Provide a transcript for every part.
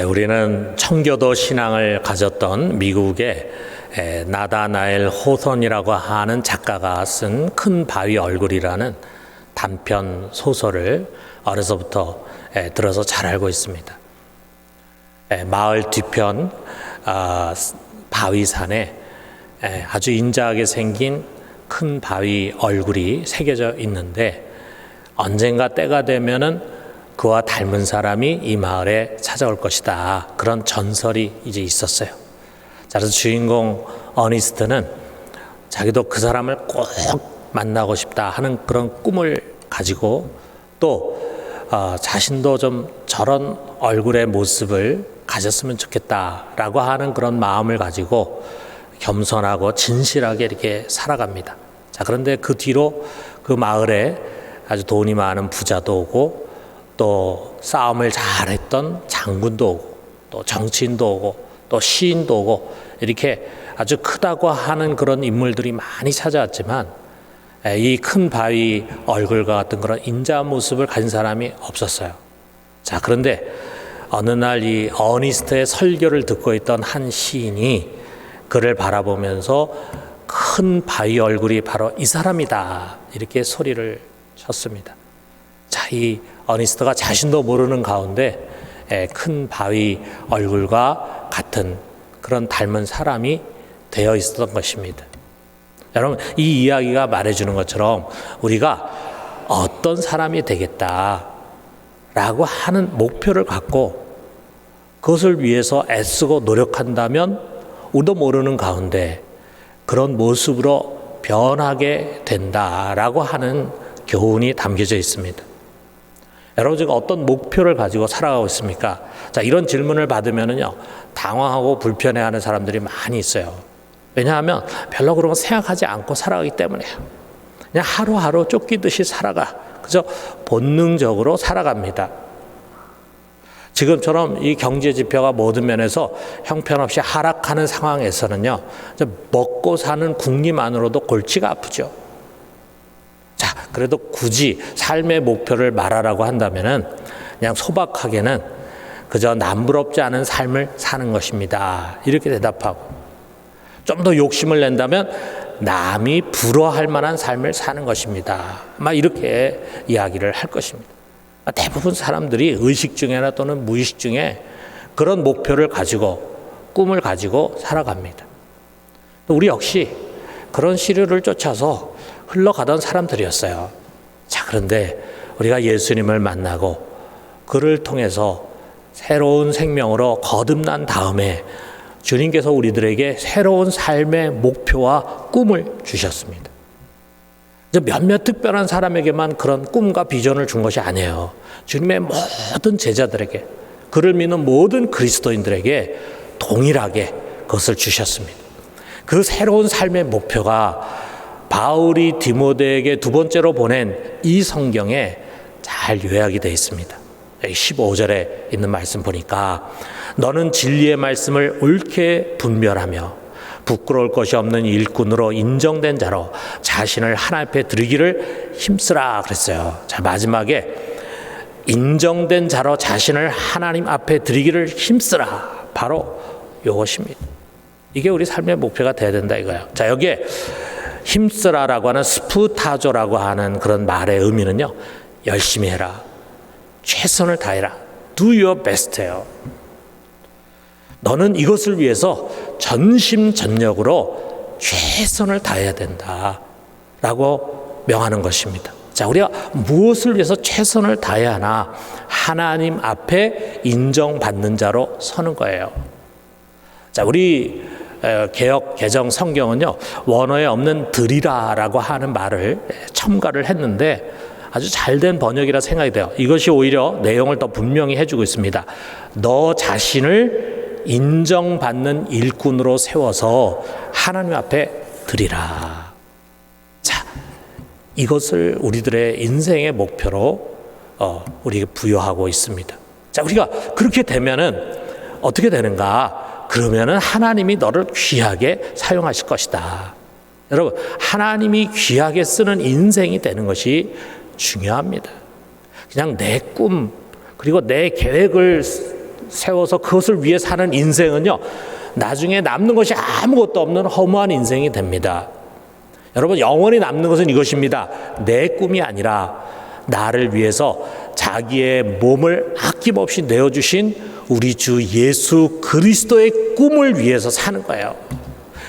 우리는 청교도 신앙을 가졌던 미국의 나다나엘 호선이라고 하는 작가가 쓴 큰 바위 얼굴이라는 단편 소설을 어려서부터 들어서 잘 알고 있습니다. 마을 뒤편 바위산에 아주 인자하게 생긴 큰 바위 얼굴이 새겨져 있는데, 언젠가 때가 되면은 그와 닮은 사람이 이 마을에 찾아올 것이다, 그런 전설이 이제 있었어요. 자, 그래서 주인공 어니스트는 자기도 그 사람을 꼭 만나고 싶다 하는 그런 꿈을 가지고, 또 자신도 좀 저런 얼굴의 모습을 가졌으면 좋겠다라고 하는 그런 마음을 가지고 겸손하고 진실하게 이렇게 살아갑니다. 자, 그런데 그 뒤로 그 마을에 아주 돈이 많은 부자도 오고, 또 싸움을 잘했던 장군도 오고, 또 정치인도 오고, 또 시인도 오고, 이렇게 아주 크다고 하는 그런 인물들이 많이 찾아왔지만 이 큰 바위 얼굴과 같은 그런 인자한 모습을 가진 사람이 없었어요. 자, 그런데 어느 날 이 어니스트의 설교를 듣고 있던 한 시인이 그를 바라보면서 큰 바위 얼굴이 바로 이 사람이다, 이렇게 소리를 쳤습니다. 자, 이 어니스트가 자신도 모르는 가운데 큰 바위 얼굴과 같은 그런 닮은 사람이 되어 있었던 것입니다. 여러분, 이 이야기가 말해주는 것처럼 우리가 어떤 사람이 되겠다라고 하는 목표를 갖고 그것을 위해서 애쓰고 노력한다면 우리도 모르는 가운데 그런 모습으로 변하게 된다라고 하는 교훈이 담겨져 있습니다. 여러분, 제가 어떤 목표를 가지고 살아가고 있습니까? 자, 이런 질문을 받으면은요, 당황하고 불편해하는 사람들이 많이 있어요. 왜냐하면 별로 그런 거 생각하지 않고 살아가기 때문에요. 그냥 하루하루 쫓기듯이 살아가. 그저 본능적으로 살아갑니다. 지금처럼 이 경제 지표가 모든 면에서 형편없이 하락하는 상황에서는요, 먹고 사는 국리만으로도 골치가 아프죠. 자, 그래도 굳이 삶의 목표를 말하라고 한다면은 그냥 소박하게는 그저 남부럽지 않은 삶을 사는 것입니다, 이렇게 대답하고, 좀 더 욕심을 낸다면 남이 부러워할 만한 삶을 사는 것입니다, 막 이렇게 이야기를 할 것입니다. 대부분 사람들이 의식 중에나 또는 무의식 중에 그런 목표를 가지고, 꿈을 가지고 살아갑니다. 우리 역시 그런 시류를 쫓아서 흘러가던 사람들이었어요. 자, 그런데 우리가 예수님을 만나고 그를 통해서 새로운 생명으로 거듭난 다음에 주님께서 우리들에게 새로운 삶의 목표와 꿈을 주셨습니다. 몇몇 특별한 사람에게만 그런 꿈과 비전을 준 것이 아니에요. 주님의 모든 제자들에게, 그를 믿는 모든 그리스도인들에게 동일하게 그것을 주셨습니다. 그 새로운 삶의 목표가 바울이 디모데에게 두 번째로 보낸 이 성경에 잘 요약이 되어 있습니다. 15절에 있는 말씀 보니까, 너는 진리의 말씀을 옳게 분별하며 부끄러울 것이 없는 일꾼으로 인정된 자로 자신을 하나님 앞에 드리기를 힘쓰라 그랬어요. 자, 마지막에 인정된 자로 자신을 하나님 앞에 드리기를 힘쓰라, 바로 이것입니다. 이게 우리 삶의 목표가 돼야 된다 이거예요. 자, 여기에 힘쓰라라고 하는 스푸타조라고 하는 그런 말의 의미는요, 열심히 해라, 최선을 다해라, do your best예요. 너는 이것을 위해서 전심전력으로 최선을 다해야 된다라고 명하는 것입니다. 자, 우리가 무엇을 위해서 최선을 다해야 하나? 하나님 앞에 인정받는 자로 서는 거예요. 자, 우리 개역 개정 성경은요, 원어에 없는 드리라라고 하는 말을 첨가를 했는데 아주 잘된 번역이라 생각이 돼요. 이것이 오히려 내용을 더 분명히 해주고 있습니다. 너 자신을 인정받는 일꾼으로 세워서 하나님 앞에 드리라. 자, 이것을 우리들의 인생의 목표로 우리에게 부여하고 있습니다. 자, 우리가 그렇게 되면은 어떻게 되는가? 그러면은 하나님이 너를 귀하게 사용하실 것이다. 여러분, 하나님이 귀하게 쓰는 인생이 되는 것이 중요합니다. 그냥 내 꿈, 그리고 내 계획을 세워서 그것을 위해 사는 인생은요, 나중에 남는 것이 아무것도 없는 허무한 인생이 됩니다. 여러분, 영원히 남는 것은 이것입니다. 내 꿈이 아니라 나를 위해서 자기의 몸을 아낌없이 내어주신 우리 주 예수 그리스도의 꿈을 위해서 사는 거예요.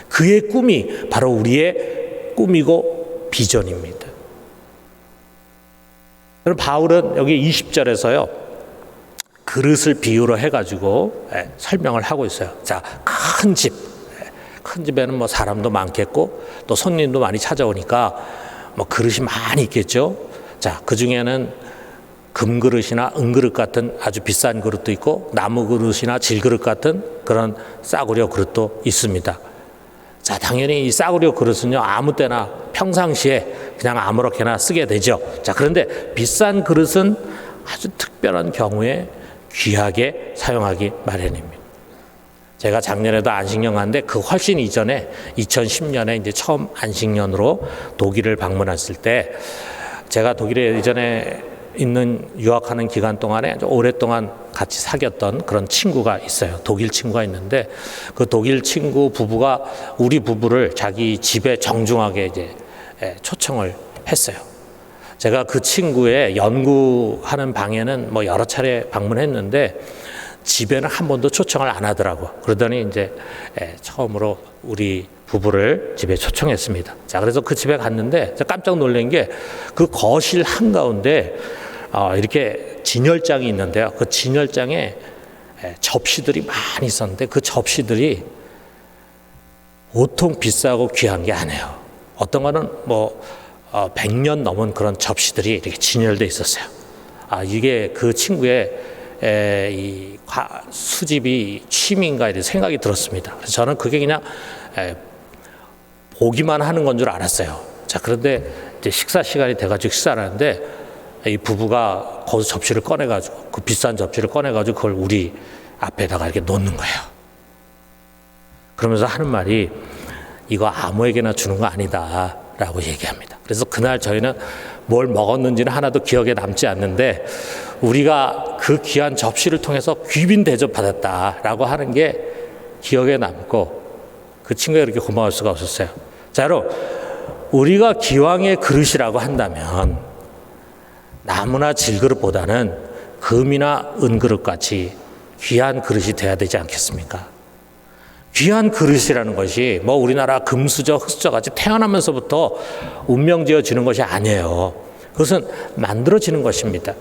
그의 꿈이 바로 우리의 꿈이고 비전입니다. 그럼 바울은 여기 20절에서요, 그릇을 비유로 해가지고 설명을 하고 있어요. 자, 큰 집, 큰 집에는 뭐 사람도 많겠고 또 손님도 많이 찾아오니까 뭐 그릇이 많이 있겠죠. 자, 그 중에는 금그릇이나 은그릇 같은 아주 비싼 그릇도 있고 나무 그릇이나 질그릇 같은 그런 싸구려 그릇도 있습니다. 자, 당연히 이 싸구려 그릇은요, 아무 때나 평상시에 그냥 아무렇게나 쓰게 되죠. 자, 그런데 비싼 그릇은 아주 특별한 경우에 귀하게 사용하기 마련입니다. 제가 작년에도 안식년 갔는데 그 훨씬 이전에 2010년에 이제 처음 안식년으로 독일을 방문했을 때, 제가 독일에 이전에 있는 유학하는 기간 동안에 오랫동안 같이 사귀었던 그런 친구가 있어요. 독일 친구가 있는데 그 독일 친구 부부가 우리 부부를 자기 집에 정중하게 이제 초청을 했어요. 제가 그 친구의 연구하는 방에는 뭐 여러 차례 방문했는데 집에는 한 번도 초청을 안 하더라고. 그러더니 이제 처음으로 우리 부부를 집에 초청했습니다. 자, 그래서 그 집에 갔는데 깜짝 놀란 게 그 거실 한가운데 이렇게 진열장이 있는데요. 그 진열장에 접시들이 많이 있었는데 그 접시들이 보통 비싸고 귀한 게 아니에요. 어떤 거는 뭐 100년 넘은 그런 접시들이 이렇게 진열돼 있었어요. 이게 그 친구의 이 수집이 취미인가 이런 생각이 들었습니다. 그래서 저는 그게 그냥 보기만 하는 건 줄 알았어요. 자, 그런데 이제 식사 시간이 돼가지고 식사를 하는데 이 부부가 거기서 접시를 꺼내가지고 그 비싼 접시를 꺼내가지고 그걸 우리 앞에다가 이렇게 놓는 거예요. 그러면서 하는 말이 이거 아무에게나 주는 거 아니다 라고 얘기합니다. 그래서 그날 저희는 뭘 먹었는지는 하나도 기억에 남지 않는데 우리가 그 귀한 접시를 통해서 귀빈 대접 받았다라고 하는 게 기억에 남고 그 친구가 이렇게 고마울 수가 없었어요. 자, 여러분, 우리가 기왕의 그릇이라고 한다면 나무나 질그릇보다는 금이나 은그릇 같이 귀한 그릇이 돼야 되지 않겠습니까? 귀한 그릇이라는 것이 뭐 우리나라 금수저, 흑수저 같이 태어나면서부터 운명지어지는 것이 아니에요. 그것은 만들어지는 것입니다.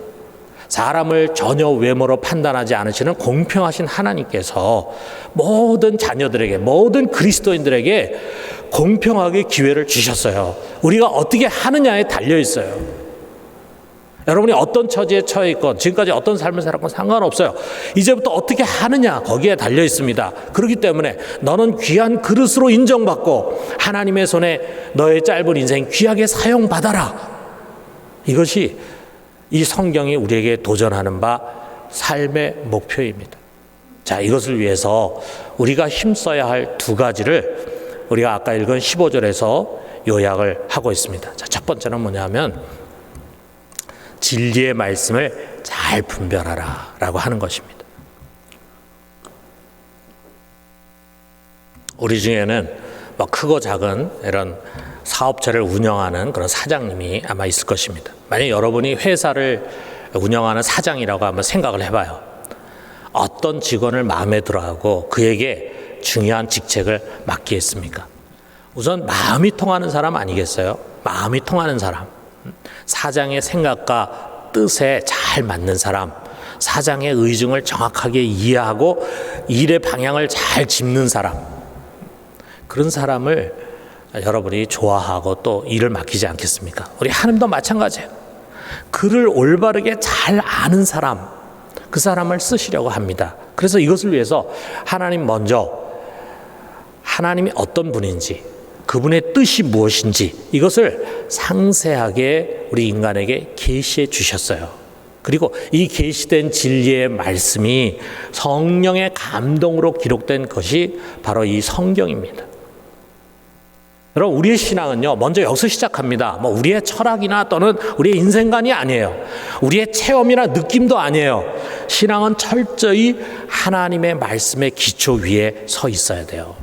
사람을 전혀 외모로 판단하지 않으시는 공평하신 하나님께서 모든 자녀들에게, 모든 그리스도인들에게 공평하게 기회를 주셨어요. 우리가 어떻게 하느냐에 달려 있어요. 여러분이 어떤 처지에 처해 있건 지금까지 어떤 삶을 살았건 상관없어요. 이제부터 어떻게 하느냐 거기에 달려 있습니다. 그렇기 때문에 너는 귀한 그릇으로 인정받고 하나님의 손에 너의 짧은 인생 귀하게 사용받아라. 이것이 이 성경이 우리에게 도전하는 바 삶의 목표입니다. 자, 이것을 위해서 우리가 힘써야 할 두 가지를 우리가 아까 읽은 15절에서 요약을 하고 있습니다. 자, 첫 번째는 뭐냐면 진리의 말씀을 잘 분별하라 라고 하는 것입니다. 우리 중에는 뭐 크고 작은 이런 사업체를 운영하는 그런 사장님이 아마 있을 것입니다. 만약 여러분이 회사를 운영하는 사장이라고 한번 생각을 해봐요. 어떤 직원을 마음에 들어하고 그에게 중요한 직책을 맡기겠습니까? 우선 마음이 통하는 사람 아니겠어요? 마음이 통하는 사람, 사장의 생각과 뜻에 잘 맞는 사람, 사장의 의중을 정확하게 이해하고 일의 방향을 잘 짚는 사람, 그런 사람을 여러분이 좋아하고 또 일을 맡기지 않겠습니까? 우리 하나님도 마찬가지예요. 그를 올바르게 잘 아는 사람, 그 사람을 쓰시려고 합니다. 그래서 이것을 위해서 하나님 먼저 하나님이 어떤 분인지, 그분의 뜻이 무엇인지 이것을 상세하게 우리 인간에게 계시해 주셨어요. 그리고 이 계시된 진리의 말씀이 성령의 감동으로 기록된 것이 바로 이 성경입니다. 여러분, 우리의 신앙은요, 먼저 여기서 시작합니다. 뭐 우리의 철학이나 또는 우리의 인생관이 아니에요. 우리의 체험이나 느낌도 아니에요. 신앙은 철저히 하나님의 말씀의 기초 위에 서 있어야 돼요.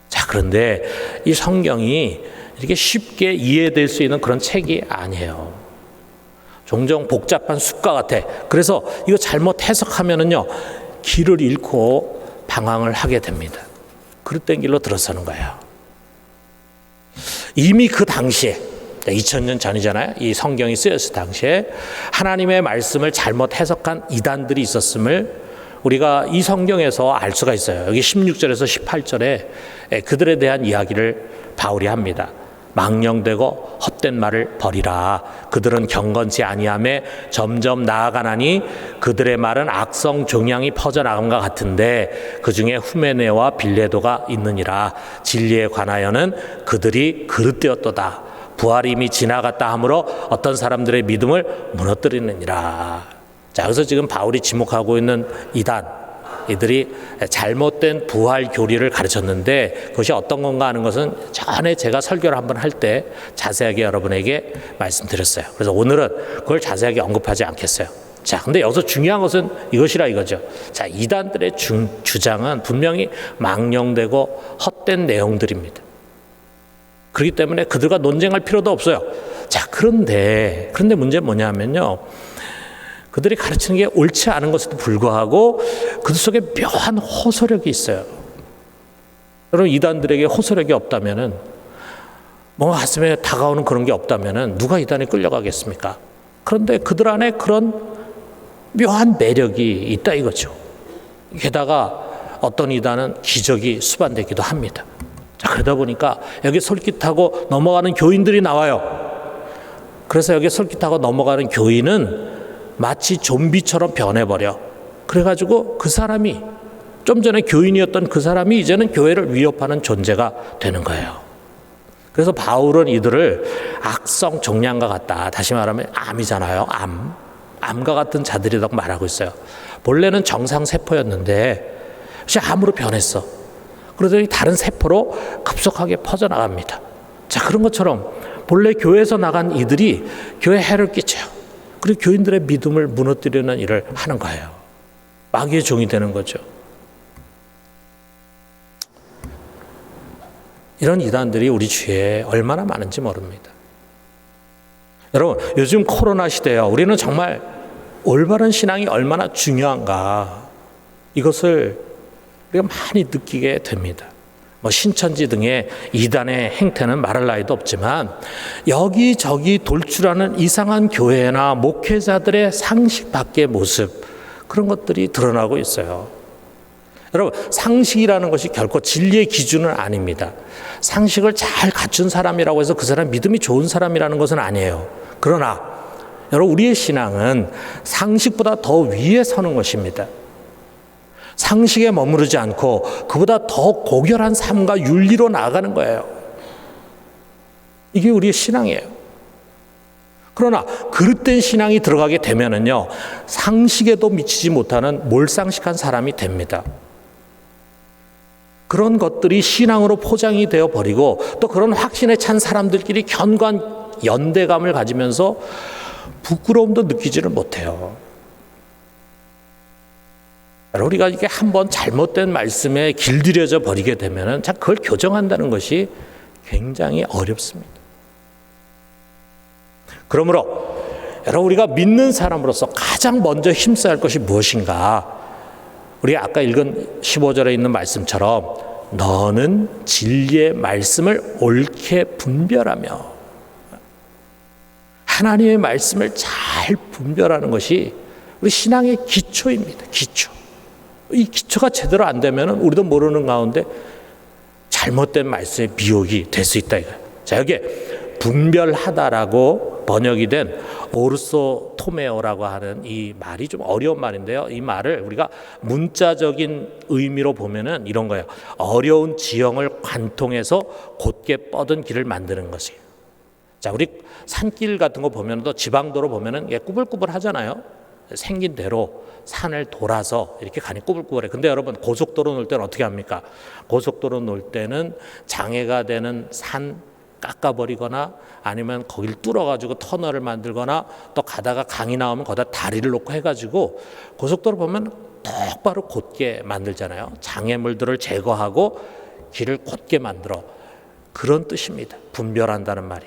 자, 그런데 이 성경이 이렇게 쉽게 이해될 수 있는 그런 책이 아니에요. 종종 복잡한 숲과 같아. 그래서 이거 잘못 해석하면은요, 길을 잃고 방황을 하게 됩니다. 그릇된 길로 들어서는 거예요. 이미 그 당시에 2000년 전이잖아요. 이 성경이 쓰였을 당시에 하나님의 말씀을 잘못 해석한 이단들이 있었음을 우리가 이 성경에서 알 수가 있어요. 여기 16절에서 18절에 그들에 대한 이야기를 바울이 합니다. 망령되고 헛된 말을 버리라. 그들은 경건치 아니하며 점점 나아가나니 그들의 말은 악성 종양이 퍼져나감과 같은데 그 중에 후메네와 빌레도가 있느니라. 진리에 관하여는 그들이 그릇되었도다. 부활이 이미 지나갔다 하므로 어떤 사람들의 믿음을 무너뜨리느니라. 자, 여기서 지금 바울이 지목하고 있는 이들이 잘못된 부활 교리를 가르쳤는데 그것이 어떤 건가 하는 것은 전에 제가 설교를 한번 할 때 자세하게 여러분에게 말씀드렸어요. 그래서 오늘은 그걸 자세하게 언급하지 않겠어요. 자, 근데 여기서 중요한 것은 이것이라 이거죠. 자, 이단들의 주장은 분명히 망령되고 헛된 내용들입니다. 그렇기 때문에 그들과 논쟁할 필요도 없어요. 자, 그런데 문제는 뭐냐면요, 그들이 가르치는 게 옳지 않은 것에도 불구하고 그들 속에 묘한 호소력이 있어요. 여러분, 이단들에게 호소력이 없다면은, 뭐 가슴에 다가오는 그런 게 없다면은 누가 이단에 끌려가겠습니까? 그런데 그들 안에 그런 묘한 매력이 있다 이거죠. 게다가 어떤 이단은 기적이 수반되기도 합니다. 자, 그러다 보니까 여기 솔깃하고 넘어가는 교인들이 나와요. 그래서 여기 솔깃하고 넘어가는 교인은 마치 좀비처럼 변해버려. 그래가지고 그 사람이, 좀 전에 교인이었던 그 사람이 이제는 교회를 위협하는 존재가 되는 거예요. 그래서 바울은 이들을 악성 종양과 같다. 다시 말하면 암이잖아요. 암과 같은 자들이라고 말하고 있어요. 본래는 정상세포였는데 이제 암으로 변했어. 그러더니 다른 세포로 급속하게 퍼져나갑니다. 자, 그런 것처럼 본래 교회에서 나간 이들이 교회에 해를 끼쳐요. 그리고 교인들의 믿음을 무너뜨리는 일을 하는 거예요. 마귀의 종이 되는 거죠. 이런 이단들이 우리 주위에 얼마나 많은지 모릅니다. 여러분, 요즘 코로나 시대예요. 우리는 정말 올바른 신앙이 얼마나 중요한가, 이것을 우리가 많이 느끼게 됩니다. 뭐 신천지 등의 이단의 행태는 말할 나위도 없지만 여기저기 돌출하는 이상한 교회나 목회자들의 상식 밖의 모습, 그런 것들이 드러나고 있어요. 여러분, 상식이라는 것이 결코 진리의 기준은 아닙니다. 상식을 잘 갖춘 사람이라고 해서 그 사람 믿음이 좋은 사람이라는 것은 아니에요. 그러나 여러분, 우리의 신앙은 상식보다 더 위에 서는 것입니다. 상식에 머무르지 않고 그보다 더 고결한 삶과 윤리로 나아가는 거예요. 이게 우리의 신앙이에요. 그러나 그릇된 신앙이 들어가게 되면은요, 상식에도 미치지 못하는 몰상식한 사람이 됩니다. 그런 것들이 신앙으로 포장이 되어 버리고 또 그런 확신에 찬 사람들끼리 견고한 연대감을 가지면서 부끄러움도 느끼지를 못해요. 우리가 이게 한번 잘못된 말씀에 길들여져 버리게 되면은 참 그걸 교정한다는 것이 굉장히 어렵습니다. 그러므로 여러분, 우리가 믿는 사람으로서 가장 먼저 힘써야 할 것이 무엇인가? 우리가 아까 읽은 15절에 있는 말씀처럼 너는 진리의 말씀을 옳게 분별하며, 하나님의 말씀을 잘 분별하는 것이 우리 신앙의 기초입니다. 기초. 이 기초가 제대로 안 되면 우리도 모르는 가운데 잘못된 말씀의 미혹이 될 수 있다 이거예요. 자, 여기에 분별하다라고 번역이 된 오르소토메오라고 하는 이 말이 좀 어려운 말인데요. 이 말을 우리가 문자적인 의미로 보면은 이런 거예요. 어려운 지형을 관통해서 곧게 뻗은 길을 만드는 것이에요. 자, 우리 산길 같은 거 보면 또 지방도로 보면은 꾸불꾸불 하잖아요. 생긴 대로 산을 돌아서 이렇게 가니 꾸불꾸불해. 근데 여러분, 고속도로 놓을 때는 어떻게 합니까? 고속도로 놓을 때는 장애가 되는 산 깎아버리거나 아니면 거길 뚫어가지고 터널을 만들거나 또 가다가 강이 나오면 거기다 다리를 놓고 해가지고 고속도로 보면 똑바로 곧게 만들잖아요. 장애물들을 제거하고 길을 곧게 만들어. 그런 뜻입니다. 분별한다는 말이.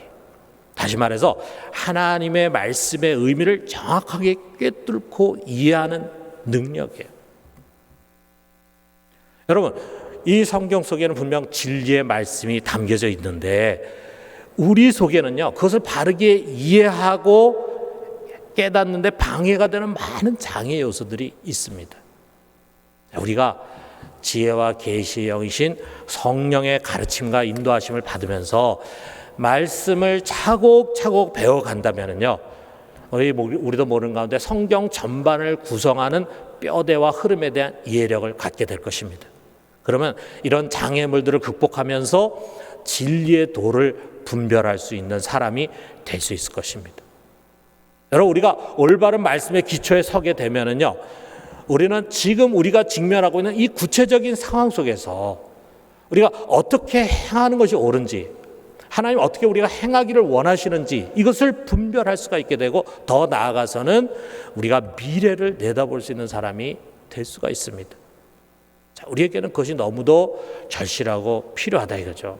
다시 말해서 하나님의 말씀의 의미를 정확하게 꿰뚫고 이해하는 능력이에요. 여러분, 이 성경 속에는 분명 진리의 말씀이 담겨져 있는데 우리 속에는요, 그것을 바르게 이해하고 깨닫는데 방해가 되는 많은 장애 요소들이 있습니다. 우리가 지혜와 계시의 영이신 성령의 가르침과 인도하심을 받으면서 말씀을 차곡차곡 배워간다면요, 우리도 모르는 가운데 성경 전반을 구성하는 뼈대와 흐름에 대한 이해력을 갖게 될 것입니다. 그러면 이런 장애물들을 극복하면서 진리의 도를 분별할 수 있는 사람이 될 수 있을 것입니다. 여러분, 우리가 올바른 말씀의 기초에 서게 되면은요, 우리는 지금 우리가 직면하고 있는 이 구체적인 상황 속에서 우리가 어떻게 행하는 것이 옳은지, 하나님 어떻게 우리가 행하기를 원하시는지 이것을 분별할 수가 있게 되고, 더 나아가서는 우리가 미래를 내다볼 수 있는 사람이 될 수가 있습니다. 자, 우리에게는 그것이 너무도 절실하고 필요하다 이거죠.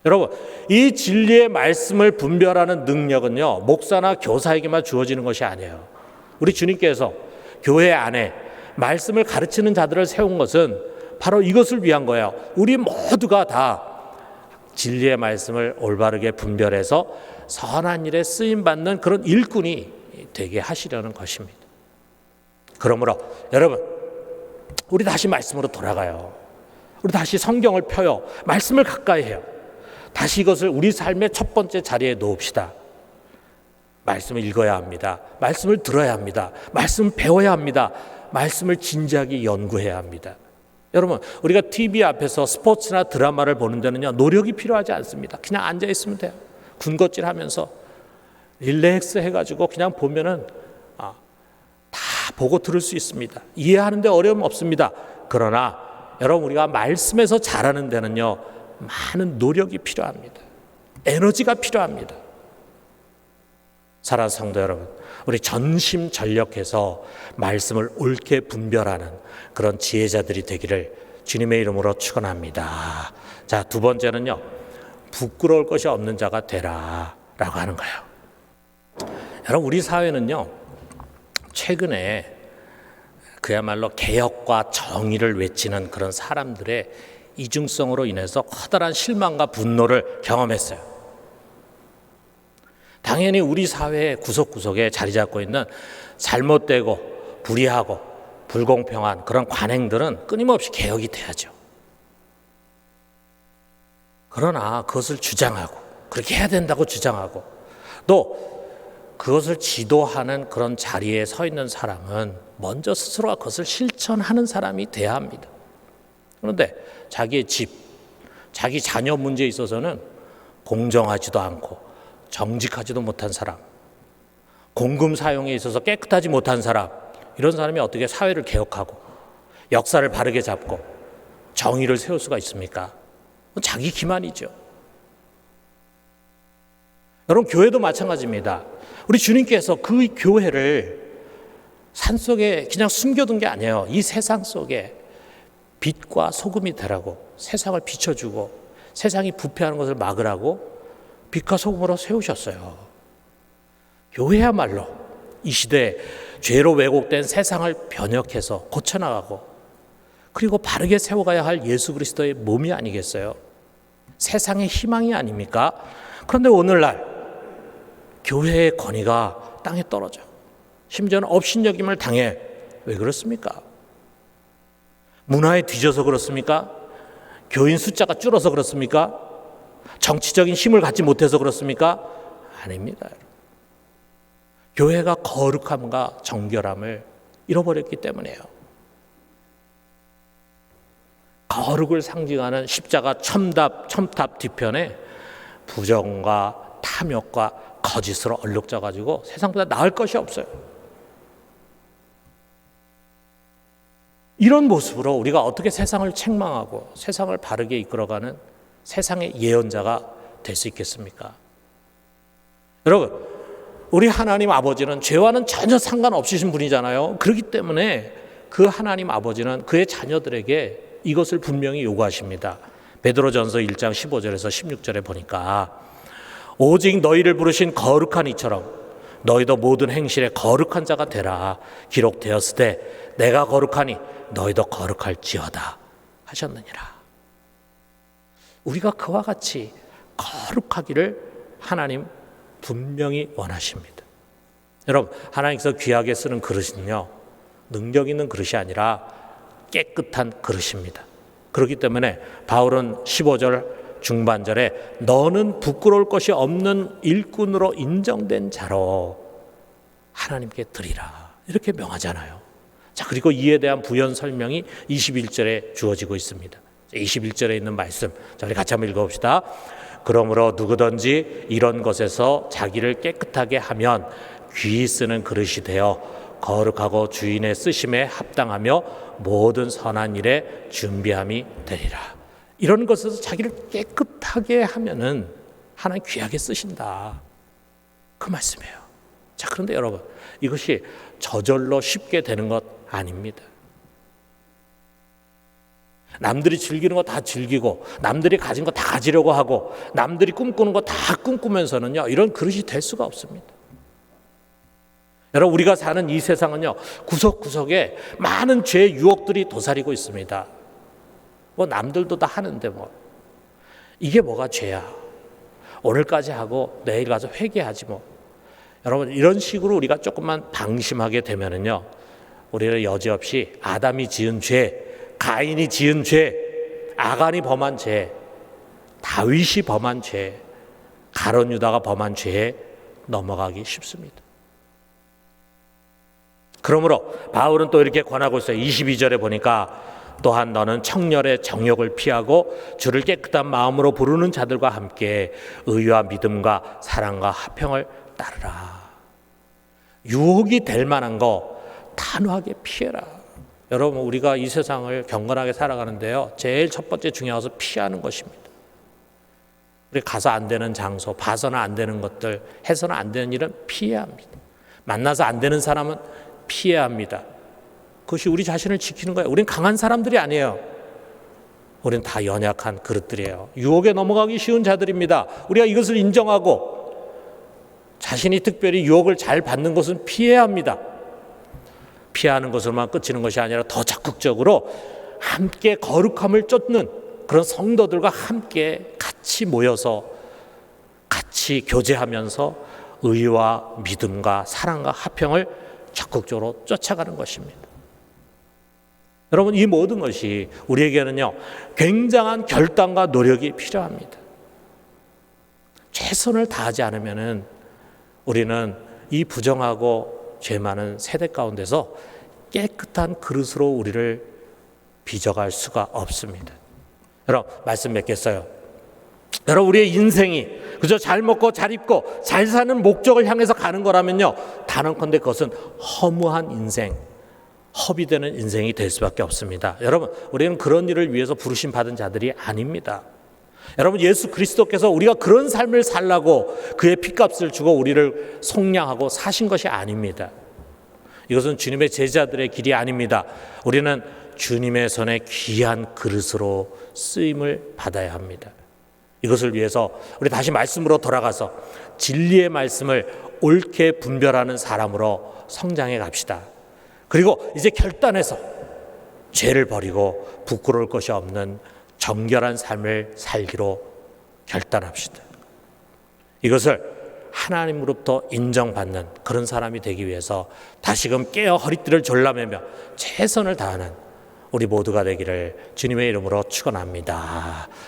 여러분, 이 진리의 말씀을 분별하는 능력은요, 목사나 교사에게만 주어지는 것이 아니에요. 우리 주님께서 교회 안에 말씀을 가르치는 자들을 세운 것은 바로 이것을 위한 거예요. 우리 모두가 다 진리의 말씀을 올바르게 분별해서 선한 일에 쓰임받는 그런 일꾼이 되게 하시려는 것입니다. 그러므로 여러분, 우리 다시 말씀으로 돌아가요. 우리 다시 성경을 펴요. 말씀을 가까이 해요. 다시 이것을 우리 삶의 첫 번째 자리에 놓읍시다. 말씀을 읽어야 합니다. 말씀을 들어야 합니다. 말씀을 배워야 합니다. 말씀을 진지하게 연구해야 합니다. 여러분, 우리가 TV 앞에서 스포츠나 드라마를 보는 데는요, 노력이 필요하지 않습니다. 그냥 앉아 있으면 돼요. 군것질 하면서 릴렉스 해가지고 그냥 보면은 다 보고 들을 수 있습니다. 이해하는데 어려움 없습니다. 그러나 여러분, 우리가 말씀에서 자라는 데는요, 많은 노력이 필요합니다. 에너지가 필요합니다. 사랑하는 성도 여러분, 우리 전심전력해서 말씀을 옳게 분별하는 그런 지혜자들이 되기를 주님의 이름으로 축원합니다. 자, 두 번째는요, 부끄러울 것이 없는 자가 되라 라고 하는 거예요. 여러분, 우리 사회는요, 최근에 그야말로 개혁과 정의를 외치는 그런 사람들의 이중성으로 인해서 커다란 실망과 분노를 경험했어요. 당연히 우리 사회의 구석구석에 자리 잡고 있는 잘못되고 불의하고 불공평한 그런 관행들은 끊임없이 개혁이 돼야죠. 그러나 그것을 주장하고 그렇게 해야 된다고 주장하고 또 그것을 지도하는 그런 자리에 서 있는 사람은 먼저 스스로가 그것을 실천하는 사람이 돼야 합니다. 그런데 자기의 집, 자기 자녀 문제에 있어서는 공정하지도 않고 정직하지도 못한 사람, 공금 사용에 있어서 깨끗하지 못한 사람, 이런 사람이 어떻게 사회를 개혁하고 역사를 바르게 잡고 정의를 세울 수가 있습니까? 자기 기만이죠. 여러분, 교회도 마찬가지입니다. 우리 주님께서 그 교회를 산속에 그냥 숨겨둔 게 아니에요. 이 세상 속에 빛과 소금이 되라고, 세상을 비춰주고 세상이 부패하는 것을 막으라고 빛과 소금으로 세우셨어요. 교회야말로 이 시대에 죄로 왜곡된 세상을 변혁해서 고쳐나가고 그리고 바르게 세워가야 할 예수 그리스도의 몸이 아니겠어요? 세상의 희망이 아닙니까? 그런데 오늘날 교회의 권위가 땅에 떨어져, 심지어는 업신여김을 당해. 왜 그렇습니까? 문화에 뒤져서 그렇습니까? 교인 숫자가 줄어서 그렇습니까? 정치적인 힘을 갖지 못해서 그렇습니까? 아닙니다. 교회가 거룩함과 정결함을 잃어버렸기 때문이에요. 거룩을 상징하는 십자가 첨탑 뒤편에 부정과 탐욕과 거짓으로 얼룩져 가지고 세상보다 나을 것이 없어요. 이런 모습으로 우리가 어떻게 세상을 책망하고 세상을 바르게 이끌어가는 세상의 예언자가 될 수 있겠습니까? 여러분, 우리 하나님 아버지는 죄와는 전혀 상관없으신 분이잖아요. 그렇기 때문에 그 하나님 아버지는 그의 자녀들에게 이것을 분명히 요구하십니다. 베드로전서 1장 15절에서 16절에 보니까 오직 너희를 부르신 거룩한 이처럼 너희도 모든 행실에 거룩한 자가 되라. 기록되었으되 내가 거룩하니 너희도 거룩할지어다 하셨느니라. 우리가 그와 같이 거룩하기를 하나님 분명히 원하십니다. 여러분, 하나님께서 귀하게 쓰는 그릇은요, 능력 있는 그릇이 아니라 깨끗한 그릇입니다. 그렇기 때문에 바울은 15절 중반절에 너는 부끄러울 것이 없는 일꾼으로 인정된 자로 하나님께 드리라 이렇게 명하잖아요. 자, 그리고 이에 대한 부연 설명이 21절에 주어지고 있습니다. 21절에 있는 말씀, 자, 우리 같이 한번 읽어봅시다. 그러므로 누구든지 이런 것에서 자기를 깨끗하게 하면 귀히 쓰는 그릇이 되어 거룩하고 주인의 쓰심에 합당하며 모든 선한 일에 준비함이 되리라. 이런 것에서 자기를 깨끗하게 하면은 하나님 귀하게 쓰신다, 그 말씀이에요. 자, 그런데 여러분, 이것이 저절로 쉽게 되는 것 아닙니다. 남들이 즐기는 거 다 즐기고 남들이 가진 거 다 가지려고 하고 남들이 꿈꾸는 거 다 꿈꾸면서는요, 이런 그릇이 될 수가 없습니다. 여러분, 우리가 사는 이 세상은요, 구석구석에 많은 죄의 유혹들이 도사리고 있습니다. 뭐 남들도 다 하는데 뭐 이게 뭐가 죄야? 오늘까지 하고 내일 가서 회개하지 뭐. 여러분, 이런 식으로 우리가 조금만 방심하게 되면은요, 우리는 여지없이 아담이 지은 죄, 가인이 지은 죄, 아간이 범한 죄, 다윗이 범한 죄, 가룟 유다가 범한 죄에 넘어가기 쉽습니다. 그러므로 바울은 또 이렇게 권하고 있어요. 22절에 보니까 또한 너는 청렬의 정욕을 피하고 주를 깨끗한 마음으로 부르는 자들과 함께 의와 믿음과 사랑과 화평을 따르라. 유혹이 될 만한 거 단호하게 피해라. 여러분, 우리가 이 세상을 경건하게 살아가는데요, 제일 첫 번째 중요한 것은 피하는 것입니다. 우리 가서 안 되는 장소, 봐서는 안 되는 것들, 해서는 안 되는 일은 피해야 합니다. 만나서 안 되는 사람은 피해야 합니다. 그것이 우리 자신을 지키는 거예요. 우린 강한 사람들이 아니에요. 우린 다 연약한 그릇들이에요. 유혹에 넘어가기 쉬운 자들입니다. 우리가 이것을 인정하고 자신이 특별히 유혹을 잘 받는 것은 피해야 합니다. 피하는 것으로만 끝이는 것이 아니라 더 적극적으로 함께 거룩함을 쫓는 그런 성도들과 함께 같이 모여서 같이 교제하면서 의와 믿음과 사랑과 화평을 적극적으로 쫓아가는 것입니다. 여러분, 이 모든 것이 우리에게는요, 굉장한 결단과 노력이 필요합니다. 최선을 다하지 않으면은 우리는 이 부정하고 죄 많은 세대 가운데서 깨끗한 그릇으로 우리를 빚어갈 수가 없습니다. 여러분, 말씀 맺겠어요. 여러분, 우리의 인생이 그저 잘 먹고 잘 입고 잘 사는 목적을 향해서 가는 거라면요, 단언컨대 그것은 허무한 인생, 허비되는 인생이 될 수밖에 없습니다. 여러분, 우리는 그런 일을 위해서 부르심 받은 자들이 아닙니다. 여러분, 예수 그리스도께서 우리가 그런 삶을 살라고 그의 핏값을 주고 우리를 속량하고 사신 것이 아닙니다. 이것은 주님의 제자들의 길이 아닙니다. 우리는 주님의 손에 귀한 그릇으로 쓰임을 받아야 합니다. 이것을 위해서 우리 다시 말씀으로 돌아가서 진리의 말씀을 옳게 분별하는 사람으로 성장해 갑시다. 그리고 이제 결단해서 죄를 버리고 부끄러울 것이 없는 정결한 삶을 살기로 결단합시다. 이것을 하나님으로부터 인정받는 그런 사람이 되기 위해서 다시금 깨어 허리띠를 졸라매며 최선을 다하는 우리 모두가 되기를 주님의 이름으로 축원합니다.